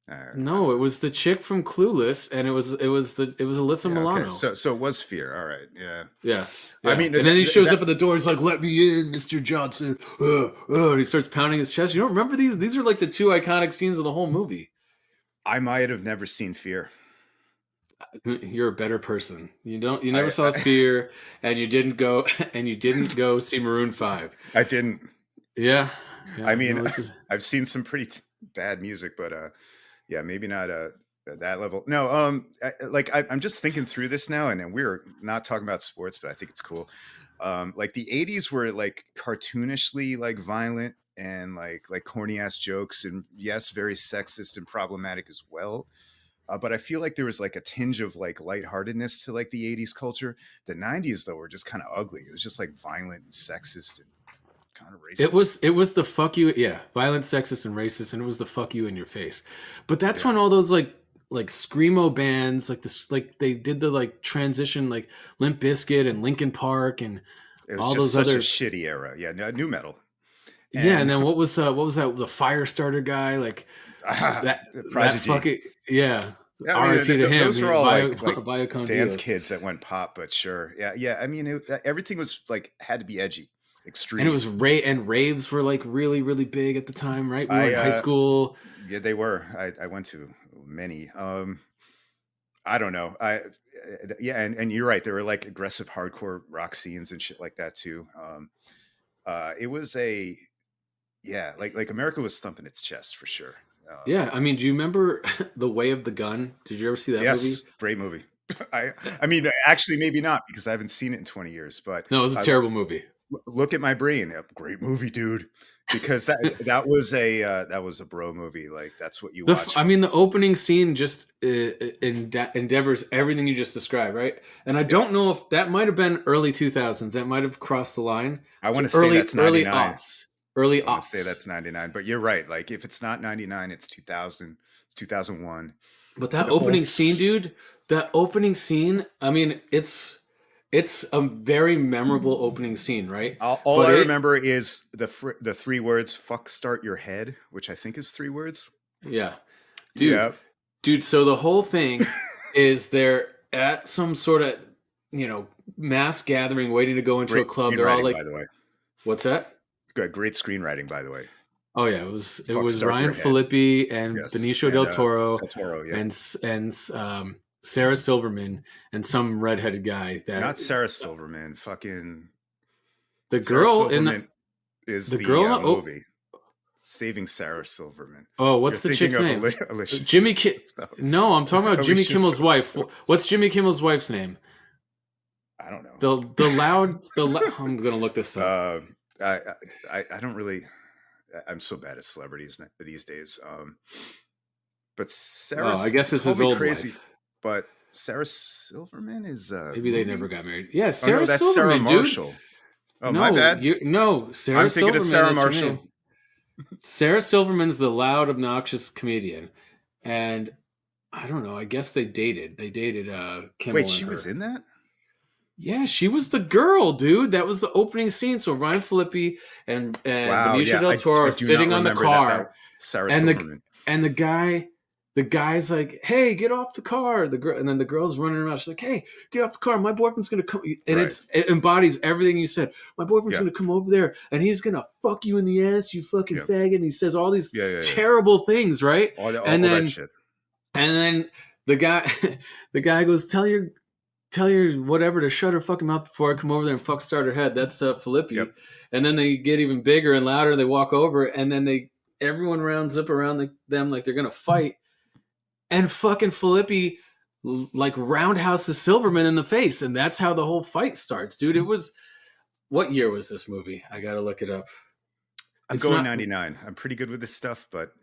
I No, don't it know. was the chick from Clueless, and it was Alyssa Yeah, okay. Milano. So it was Fear. All right. Yeah. Yes, I yeah. mean And then he shows up at the door. He's like, "Let me in, Mister Johnson." And he starts pounding his chest. You don't remember these? These are like the two iconic scenes of the whole movie. I might have never seen Fear. You're a better person. You don't. You never I saw Fear, and you didn't go. And you didn't go see Maroon 5. I didn't. Yeah, I yeah. mean, No, this is. I've seen some pretty bad music, but yeah, maybe not at that level. No, I'm just thinking through this now, and we're not talking about sports, but I think it's cool. Like the '80s were like cartoonishly like violent and like corny ass jokes, and yes, very sexist and problematic as well. But I feel like there was like a tinge of like lightheartedness to like the '80s culture. The '90s though were just kind of ugly. It was just like violent and sexist and kind of It racist. was. It was the fuck you. Yeah, violent, sexist, and racist, and it was the fuck you in your face. But that's Yeah. when all those like screamo bands like this like they did the like transition like Limp Bizkit and Linkin Park and It was all just those such a other shitty era. Yeah, new metal. yeah. And And then what was that the Firestarter guy like that that Prodigy. fucking yeah. Yeah, I mean, R.I.P. to him. those were all like Bio con dance Dios. kids that went pop, but sure, yeah, yeah. I mean, everything was like had to be edgy, And it extreme. was and raves were like really really big at the time, right? We were I in high school. Yeah, they were. I went to many. I don't know. Yeah, and you're right. There were like aggressive hardcore rock scenes and shit like that too. It was a yeah, like America was thumping its chest for sure. Yeah, I mean, do you remember The Way of the Gun? Did you ever see that movie? Yes, great movie. I mean, actually, maybe not because I haven't seen it in 20 years. But No, it was a I terrible movie. look at my brain. A great movie, dude. Because that was a bro movie. Like that's what you watch I when mean, the opening scene just endeavors everything you just described, right? And I yeah. don't know if that might have been early 2000s. That might have crossed the line. I want So to say that's early 99. aughts, early I want to say aughts. that's 99. But you're right. Like if it's not 99, it's 2000. It's 2001. But that The opening scene, Oaks. dude, that opening scene. I mean, it's a very memorable opening scene, right? All But I it, remember is the three words "fuck start your head," which I think is three words. yeah, dude, Yeah. dude. So the whole thing is they're at some sort of mass gathering, waiting to go into Great a club. They're all screenwriting, by like, the way. "What's that?" Great screenwriting, by the way. Oh yeah, it was Start Ryan your head. Phillippe and Yes, Benicio and del Toro Del Toro. Yep. and Sarah Silverman and some redheaded guy that Not Sarah Silverman. Fucking the Sarah girl in Silverman is the the girl in movie. Saving Sarah Silverman. You're what's the thinking chick's of name? Alicia Jimmy Ki- Silverstone. No, I'm talking about Jimmy Alicia Kimmel's wife. Silverstone. What's Jimmy Kimmel's wife's name? I don't know. I'm gonna look this up. uh, I, I don't really. I'm so bad at celebrities these days. But Oh, I guess it's call his me old crazy, wife. but Sarah Silverman is a Maybe they never movie. got married. Yeah, Oh no, Sarah that's Sarah Silverman, dude. Marshall. Oh, my No, bad. no, Sarah I'm thinking of Silverman Sarah is her Marshall. name. Sarah Silverman's the loud, obnoxious comedian, and I don't know. I guess they dated. They dated Wait, Kimmel and she was her. in that? Yeah, she was the girl, dude. That was the opening scene. So Ryan Phillippe and Wow, Benicio yeah, del I Toro are do not sitting on the remember that. That car, Sarah and Silverman. the guy's like, "Hey, get off the car!" The girl, and then the girl's running around. She's like, "Hey, get off the car! My boyfriend's gonna come." And Right. it embodies everything you said. My boyfriend's Yeah. gonna come over there, and he's gonna fuck you in the ass, you fucking Yeah. faggot. And he says all these Yeah. Yeah. Yeah. terrible things, right? And All that then shit. and then the guy the guy goes, tell your whatever to shut her fucking mouth before I come over there and fuck start her head. That's Yep. Philippi. And then they get even bigger and louder. They walk over, and then everyone rounds up around them like they're gonna fight. And fucking Philippi like roundhouses Silverman in the face, and that's how the whole fight starts, dude. It was what year was this movie? I gotta look it up. I'm It's going not 99. I'm pretty good with this stuff, but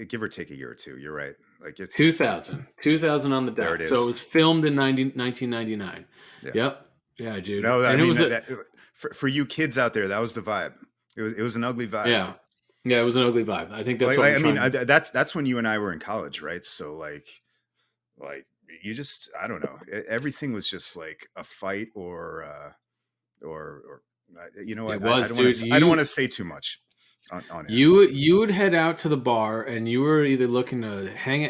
give or take a year or two. You're right. Like it's 2000 on the there. It dot. So it is. was filmed in 1999. Yeah. Yep. Yeah, dude. No, I And it mean was a for you kids out there, that was the vibe. It was an ugly vibe. yeah. Yeah, it was an ugly vibe. I think that's what we're I mean, trying to. that's when you and I were in college, right? So like you just I don't know. Everything was just like a fight or you know It what? was, dude. I don't want to say too much on air. You would head out to the bar, and you were either looking to hang,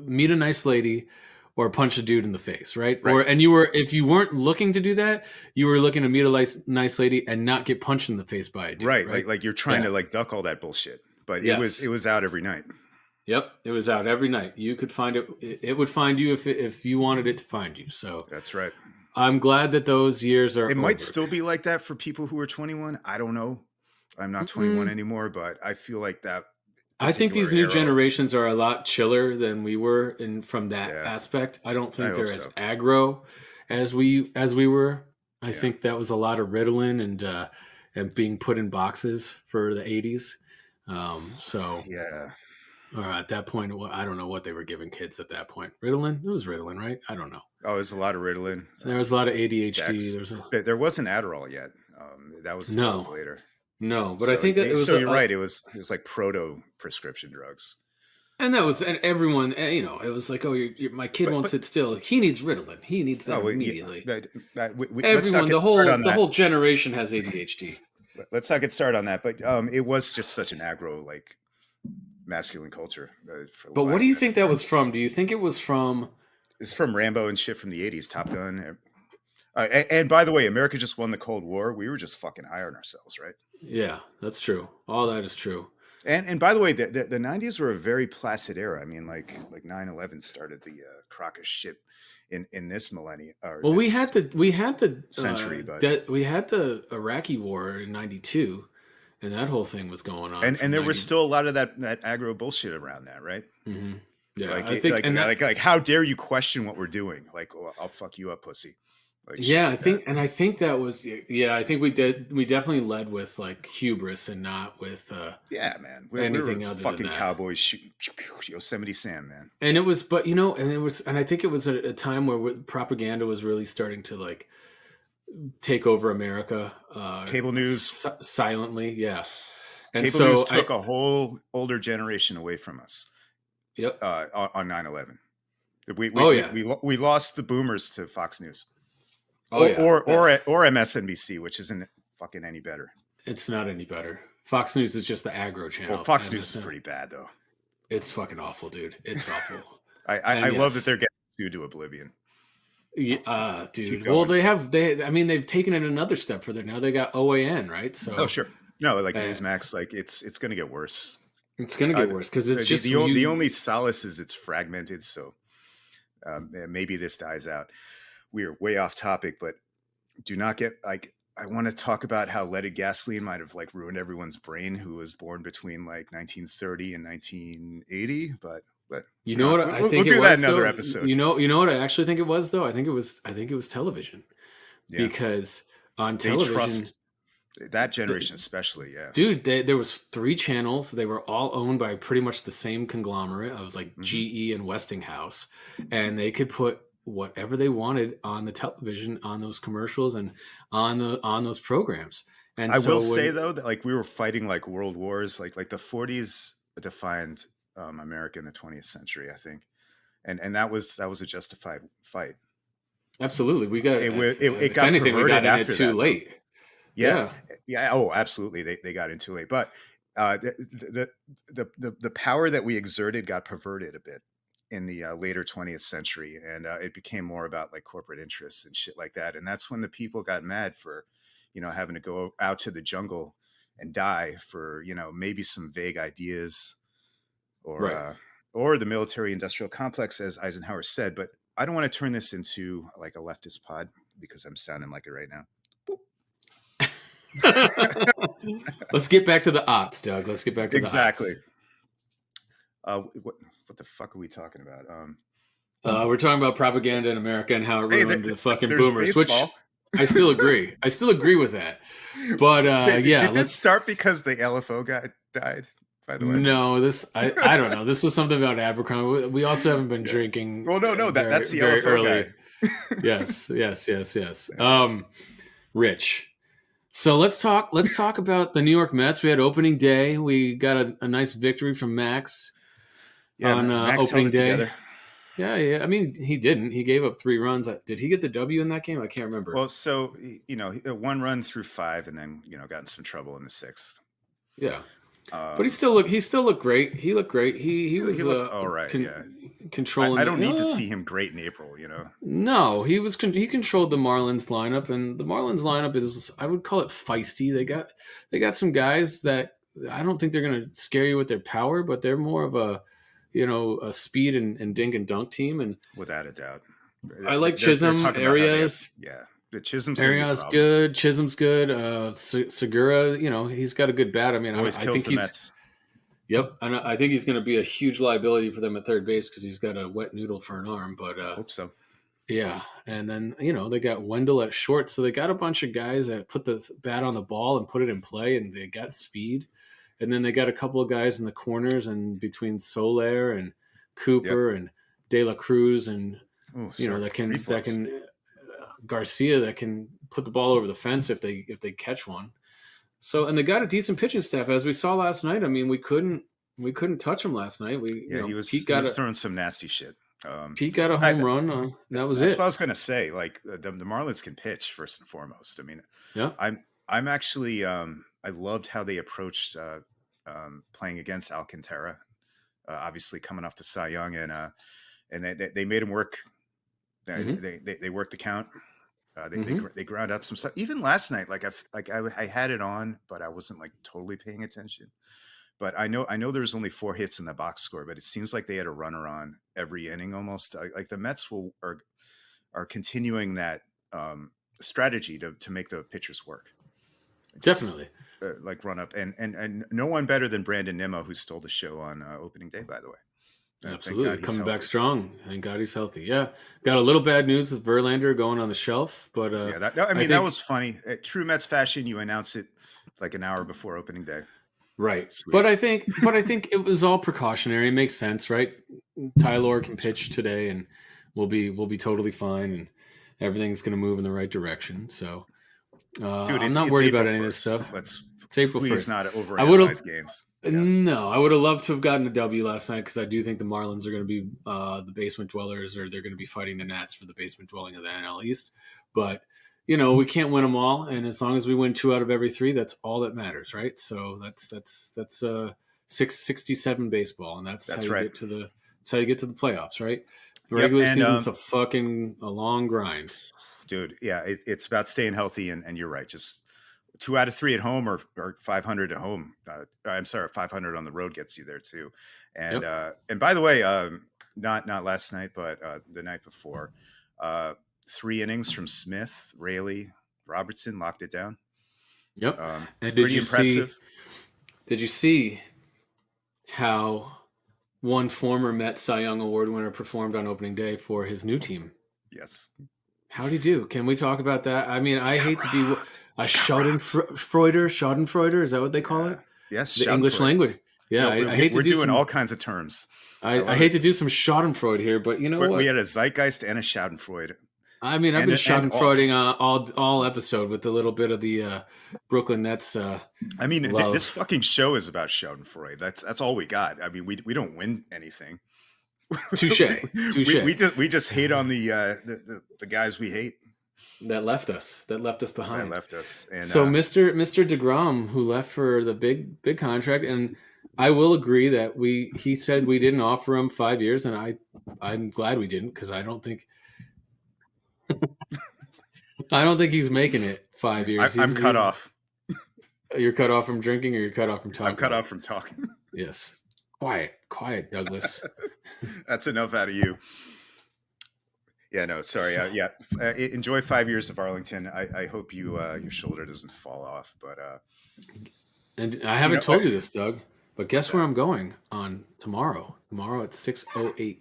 meet a nice lady, or punch a dude in the face, right? Right. And you were, if you weren't looking to do that, you were looking to meet a nice lady and not get punched in the face by a dude, Right. right? Like you're trying Yeah. to like duck all that bullshit. But it Yes. was out every night. Yep. It was out every night. You could find it. It would find you if you wanted it to find you. So That's right. I'm glad that those years are It might over. still be like that for people who are 21. I don't know. I'm not 21 Mm, anymore, but I feel like that I think these particular new era. generations are a lot chiller than we were in from that Yeah, aspect. I don't I think hope they're as so. aggro as we were. I Yeah. think that was a lot of Ritalin and being put in boxes for the 80s. So Yeah. at that point, I don't know what they were giving kids at that point. Ritalin? It was Ritalin, right? I don't know. Oh, there's a lot of Ritalin. There was a lot of ADHD. Dex. There's a There wasn't Adderall yet. That was developed no, later. no, but I So think it was so you're right. It was like proto prescription drugs. and that was and everyone, it was like, oh, my kid won't But sit still. He needs Ritalin. He needs that oh well, yeah, immediately. let's not Everyone, get started on the that. whole generation has ADHD. Let's not get started on that. But it was just such an aggro like masculine culture, for But what lack do of you a better think that term. was from? Do you think it was from? It's from Rambo and shit from the '80s, Top Gun. And by the way, America just won the Cold War. We were just fucking high on ourselves, right? Yeah, that's true. All that is true. And by the way, the '90s were a very placid era. I mean, like 9/11 started the crock of shit in this millennium or Well, this we had century, but we had the Iraqi war in '92, and that whole thing was going on and from there was '90. still a lot of that aggro bullshit around that, right? Mm-hmm. Yeah, Like I think, and that like how dare you question what we're doing? Like, oh, I'll fuck you up, pussy, like shit yeah, like that. I think that was yeah. I think we definitely led with like hubris and not with Yeah, man, we were anything other than fucking that. cowboys shooting Yosemite Sam, man. And it was, but you know, and it was, and I think it was a time where propaganda was really starting to like take over America Cable news, silently. Yeah. And cable news so I, took a whole older generation away from us yep. on 9/11. Oh yeah. We lost the boomers to Fox News Oh yeah. or MSNBC, which isn't fucking any better. It's not any better. Fox News is just the aggro Well, channel. Fox News is MSN. pretty bad though. It's fucking awful, dude. It's awful. I And love that yes. they're getting sued to oblivion. Yeah, Keep dude. Well, going. I mean, they've taken it another step further. Now they got OAN, right? Oh So sure, no, like uh, Newsmax, like it's going to get worse. it's gonna Uh, get worse because it's just the you. only solace is it's fragmented, so maybe this dies out. We are way off topic, but do not get like I want to talk about how leaded gasoline might have like ruined everyone's brain who was born between like 1930 and 1980, but You know what I we'll think it do that was another though. episode. You know what I actually think it was though. I think it was television Yeah, because on they television, trust that the, generation especially. Yeah. dude, there was three channels. They were all owned by pretty much the same conglomerate. I was like Hmm. GE and Westinghouse, and they could put whatever they wanted on the television, on those commercials, and on those programs. And I will so say when though that like we were fighting like world wars, like the 40s defined America in the 20th century, I think, and that was a justified fight. Absolutely. We got, It if got anything, we perverted got in it after too that, though. late. Yeah, Yeah. yeah. Oh, absolutely. They got in too late, but the power that we exerted got perverted a bit in the later 20th century, and it became more about like corporate interests and shit like that. And that's when the people got mad for, having to go out to the jungle and die for maybe some vague ideas or Right. uh, or the military industrial complex, as Eisenhower said. But I don't want to turn this into like a leftist pod because I'm sounding like it right now. Let's get back to the aughts, Doug. Let's get back to the Exactly. aughts. What the fuck are we talking about? We're talking about propaganda in America and how it Hey, ruined the fucking there's boomers, which baseball. I still agree. I still agree with that. But yeah, Did this let's. start because the LFO guy died? By the way. No, this I don't know. This was something about Abercrombie. We also haven't been Yeah. drinking Well, no, very that's the very LFO guy. early. Yes, yes, yes, yes. Yeah. Rich. So let's talk about the New York Mets. We had opening day. We got a nice victory from Max Yeah, on Max held opening it day. together. Yeah, yeah. I mean, he didn't. He gave up 3 runs. Did he get the W in that game? I can't remember. Well, so one run through five, and then got in some trouble in the sixth. Yeah, but Um, he still looked great. He looked great. He he was looked all right. Yeah, controlling I the. don't need to see him great in April. No, he controlled the Marlins lineup, and the Marlins lineup is, I would call it feisty. They got some guys that I don't think they're going to scare you with their power, but they're more of a speed and dink and dunk team. And Without a doubt. I like They're Chisholm, talking about how they have, Arias. yeah, the Chisholm's going to be a Arias problem. good, Chisholm's good. Segura, he's got a good bat. I mean, Always I kills think the he's. Mets. Yep, and I think he's going to be a huge liability for them at third base because he's got a wet noodle for an arm. But Hope so. yeah, and then they got Wendell at short, so they got a bunch of guys that put the bat on the ball and put it in play, and they got speed. And then they got a couple of guys in the corners and between Soler and Yep. Cooper and De La Cruz, and Oh, sorry. that Reflex. can Garcia that can put the ball over the fence if they catch one. So, and they got a decent pitching staff as we saw last night. I mean, we couldn't touch them last night. Yeah, he was Pete he got was a throwing some nasty shit. Pete got a I, home run. That was that's what I it. was gonna say. Like the Marlins can pitch first and foremost. I mean, Yeah. I'm actually I loved how they approached playing against Alcantara. Obviously coming off the Cy Young, and they made him work. Mm-hmm. They worked the count. Mm-hmm. They ground out some stuff. Even last night, I had it on, but I wasn't like totally paying attention. But I know there's only 4 hits in the box score, but it seems like they had a runner on every inning almost. Like the Mets are continuing that strategy to make the pitchers work. Just Definitely. like run up and no one better than Brandon Nimmo, who stole the show on opening day. By the way, thank Absolutely. God he's Coming back healthy. strong and God he's healthy. Yeah. Got a little bad news with Verlander going on the shelf, but Yeah, I I mean that think was funny. True Mets fashion, you announce it like an hour before opening day. right. Sweet. But I think it was all precautionary. It makes sense, right? Tyler can That's right. pitch today and we'll be totally fine and everything's going to move in the right direction. So, Dude, I'm not it's worried about April any of this 1st. stuff. Let's It's April please 1st. not I would have overanalyze games. Yeah. No, I would have loved to have gotten a W last night because I do think the Marlins are going to be the basement dwellers, or they're going to be fighting the Nats for the basement dwelling of the NL East. But we can't win them all, and as long as we win 2 out of every 3, that's all that matters, right? So that's 667 baseball, and that's how That's you right. get to the playoffs, right? The Yep. regular And season's a long grind. dude, yeah, it's about staying healthy, and you're right. Just 2 out of 3 at home, or 500 at home. I'm sorry, 500 on the road gets you there too. Yep, And by the way, not last night, but the night before, uh, 3 innings from Smith, Raley, Robertson locked it down. yep. And did Pretty you see? impressive. Did you see how one former Met Cy Young Award winner performed on opening day for his new team? Yes, How'd he do? Can we talk about that? I mean, he I got hate to be rocked. a He got rocked. Schadenfreude, is that what they call Yeah. it? Yes, The English Schadenfreude. language. Yeah, I hate to We're do doing some. all kinds of terms. I I love hate it. to do some Schadenfreude here, but you know We what? had a Zeitgeist and a Schadenfreude I mean, I've been and Schadenfreuding aughts. all episode with a little bit of the Brooklyn Nets I mean, this love. fucking show is about Schadenfreude. That's all we got. I mean, we don't win anything. Touche, touche. We just hate on the guys we hate That left us that behind. left us, and So Mr. DeGrom, who left for the big contract, and I will agree that he said we didn't offer him 5 years, and I'm glad we didn't because I don't think he's making it 5 years. I'm cut He's off. you're cut off from drinking or you're cut off from I'm cut talking. off from talking. Yes, quiet, Douglas. That's enough out of you. Yeah, no, sorry. So, Yeah, enjoy 5 years of Arlington. I hope your shoulder doesn't fall off. But and I you know, haven't told you this, Doug, but what's guess where that? I'm going on tomorrow? Tomorrow at 6:08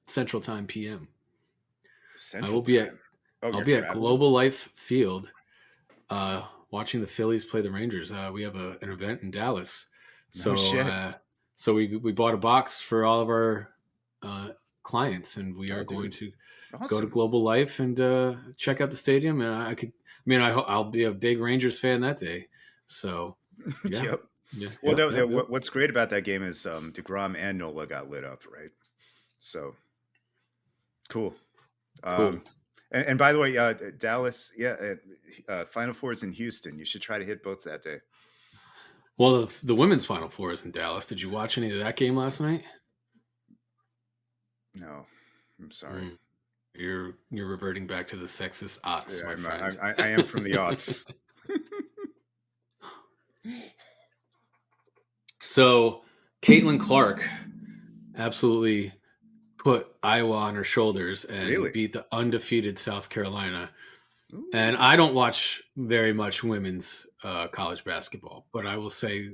Central Time PM. I Central will be at Time. Oh, I'll you're be at traveling? Global Life Field watching the Phillies play the Rangers. We have an event in Dallas, No so shit. we bought a box for all of our uh, clients, and we Oh, are going dude, to go to awesome. Global Life and check out the stadium. And I'll be a big Rangers fan that day. So yeah, Yep. yeah, Well, no, yep. what's great about that game is Degrom and Nola got lit up, right? So cool. Cool. Um, and by the way, Dallas, yeah, Final Four is in Houston. You should try to hit both that day. Well, the women's Final Four is in Dallas. Did you watch any of that game last night? No, I'm sorry. Mm, you're reverting back to the sexist aughts, Yeah, my friend. I am from the aughts. So, Caitlin Clark absolutely put Iowa on her shoulders and Really? beat the undefeated South Carolina. And Ooh. I don't watch very much women's college basketball, but I will say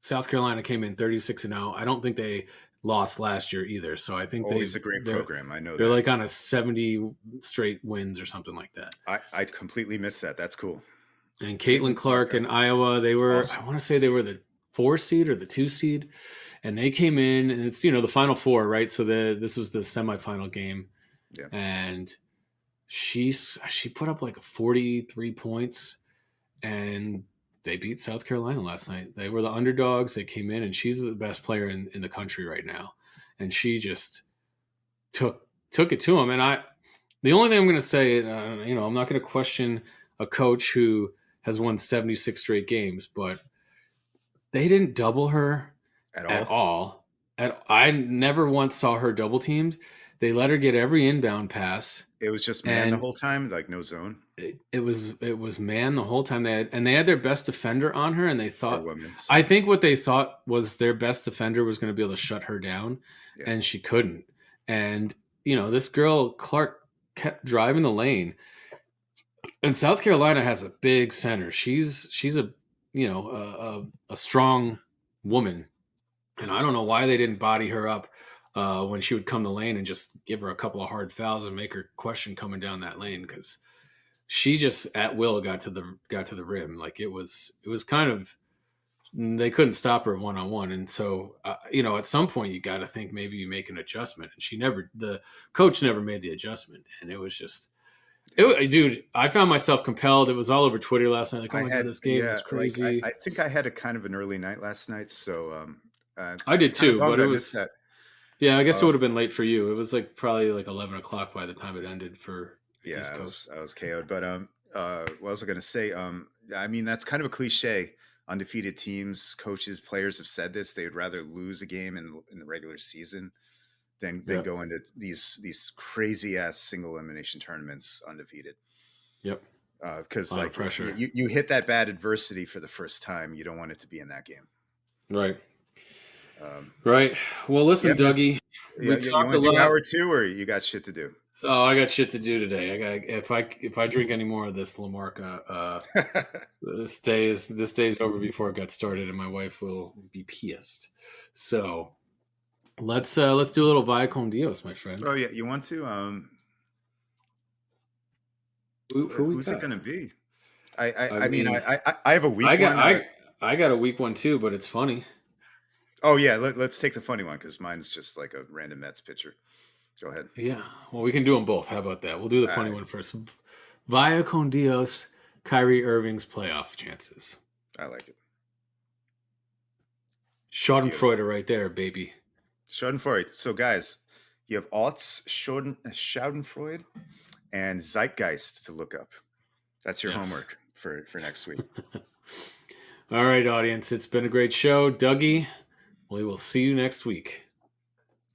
South Carolina came in 36-0. I don't think they lost last year either. So I think Always a great program. I know they're that. like on a 70 straight wins or something like that. I completely missed that. That's cool. And Caitlin Caitlin Clark, Clark and Iowa, they were, I awesome. want to say they were the 4 seed or the 2 seed, and they came in, and it's the Final Four, right? So this was the semifinal game, Yeah. and she put up like 43 points, and they beat South Carolina last night. They were the underdogs. They came in, and she's the best player in the country right now, and she just took it to them. And the only thing I'm going to say, I'm not going to question a coach who has won 76 straight games, but they didn't double her At at all? all. I never once saw her double teamed. They let her get every inbound pass, It was just man the and whole time, like no zone it was man the whole time. They had their best defender on her, and for women. I Sorry. think what they thought was their best defender was going to be able to shut her down, Yeah. and she couldn't. And this girl Clark kept driving the lane, and South Carolina has a big center. She's a a strong woman, and I don't know why they didn't body her up when she would come the lane and just give her a couple of hard fouls and make her question coming down that lane, because she just at will got to the rim. Like it was kind of, they couldn't stop her one on one, and so at some point you got to think maybe you make an adjustment, and the coach never made the adjustment, and it was just Yeah. dude, I found myself compelled. It was all over Twitter last night. Like, oh I my god, had, this game yeah, was crazy. I think I had a kind of an early night last night, so I did kind of too, but bummed it I missed was, that. yeah. I guess it Uh, would have been late for you. It was like probably like 11 o'clock by the time it ended for the yeah, East Coast. I was KO'd, but what was I going to say? I mean, that's kind of a cliche. Undefeated teams, coaches, players have said this. They'd rather lose a game in the regular season than Yep, go into these crazy ass single elimination tournaments undefeated. yep. A Because lot of like pressure. you hit that bad adversity for the first time, you don't want it to be in that game. Right, Um, right. Well, yeah, listen, man. Dougie, Yeah, we you talked a want to do lot. hour two, or you got shit to do? Oh, I got shit to do today. If I drink any more of this Lamarca, this day's over before it got started, and my wife will be pissed. So let's do a little Via con Dios, my friend. Oh yeah, you want to? Who we Who's it got? going to be? I I mean, mean, I have a I weak got one. I got a weak one too, but it's funny. Oh yeah, let's take the funny one because mine's just like a random Mets pitcher. Go ahead. Yeah. Well, we can do them both. How about that? We'll do the All funny right, one first. Via con Dios, Kyrie Irving's playoff chances. I like it. Schadenfreude Beautiful. right there, baby. Schadenfreude. So guys, You have Orts, Schadenfreude, and Zeitgeist to look up. That's your Yes. homework for next week. All right, audience. It's been a great show. Dougie, we will see you next week.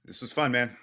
This was fun, man.